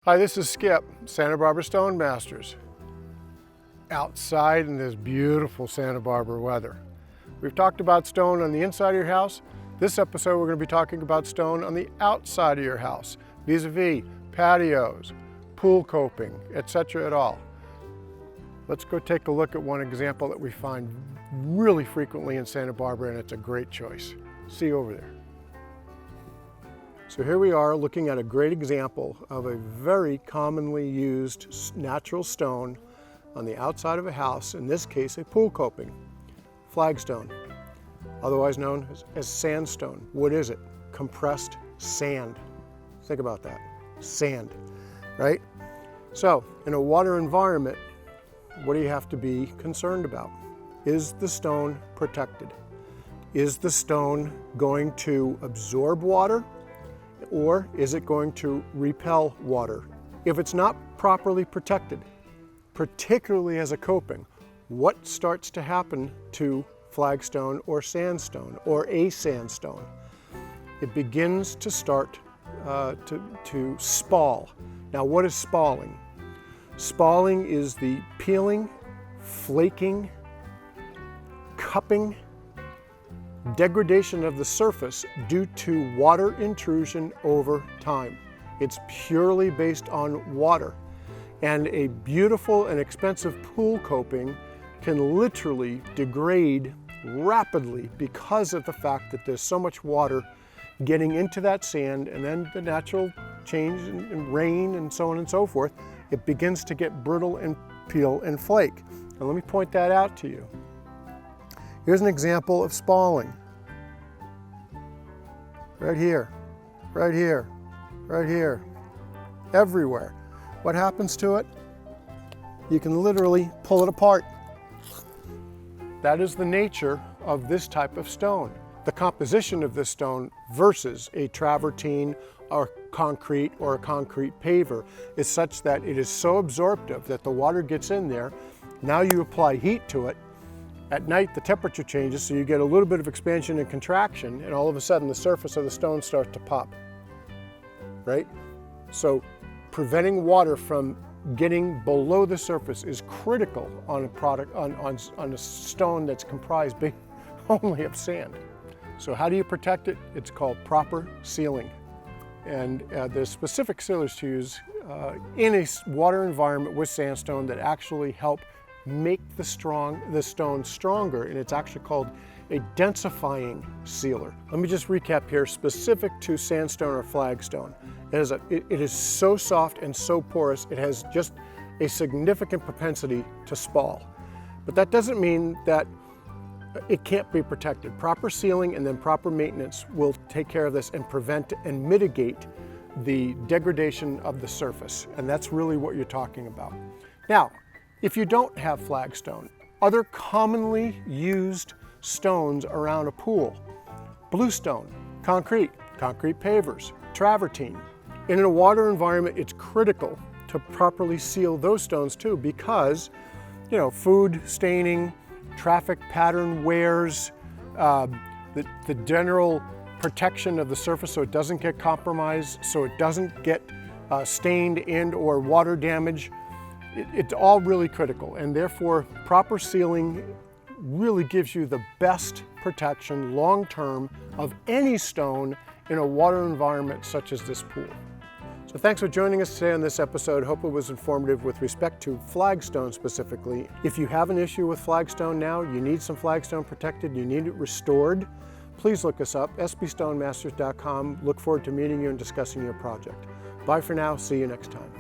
Hi, this is Skip, Santa Barbara Stone Masters, outside in this beautiful Santa Barbara weather. We've talked about stone on the inside of your house. This episode we're going to be talking about stone on the outside of your house, vis-a-vis patios, pool coping, etc. et al. Let's go take a look at one example that we find really frequently in Santa Barbara, and it's a great choice. See you over there. So here we are looking at a great example of a very commonly used natural stone on the outside of a house, in this case a pool coping, flagstone, otherwise known as sandstone. What is it? Compressed sand. Think about that, sand, right? So in a water environment, what do you have to be concerned about? Is the stone protected? Is the stone going to absorb water? Or is it going to repel water? If it's not properly protected, particularly as a coping, what starts to happen to flagstone or sandstone or a sandstone? It begins to start to spall. Now, what is spalling? Spalling is the peeling, flaking, cupping, degradation of the surface due to water intrusion over time. It's purely based on water. And a beautiful and expensive pool coping can literally degrade rapidly because of the fact that there's so much water getting into that sand, and then the natural change in rain and so on and so forth, it begins to get brittle and peel and flake. And let me point that out to you. Here's an example of spalling. Right here, right here, right here, everywhere. What happens to it? You can literally pull it apart. That is the nature of this type of stone. The composition of this stone versus a travertine or concrete or a concrete paver is such that it is so absorptive that the water gets in there. Now you apply heat to it. At night, the temperature changes, so you get a little bit of expansion and contraction, and all of a sudden the surface of the stone starts to pop, right? So preventing water from getting below the surface is critical on a product, on a stone that's comprised only of sand. So how do you protect it? It's called proper sealing. And there's specific sealers to use in a water environment with sandstone that actually help make the stone stronger, and it's actually called a densifying sealer. Let me just recap here, specific to sandstone or flagstone. It is so soft and so porous, it has just a significant propensity to spall. But that doesn't mean that it can't be protected. Proper sealing and then proper maintenance will take care of this and prevent and mitigate the degradation of the surface, and that's really what you're talking about. Now, if you don't have flagstone, other commonly used stones around a pool: bluestone, concrete pavers, travertine. In a water environment, it's critical to properly seal those stones too, because, you know, food staining, traffic pattern wears, the general protection of the surface so it doesn't get compromised, so it doesn't get stained and or water damage. It's all really critical, and therefore proper sealing really gives you the best protection long-term of any stone in a water environment such as this pool. So thanks for joining us today on this episode. Hope it was informative with respect to flagstone specifically. If you have an issue with flagstone now, you need some flagstone protected, you need it restored, please look us up, sbstonemasters.com. Look forward to meeting you and discussing your project. Bye for now, see you next time.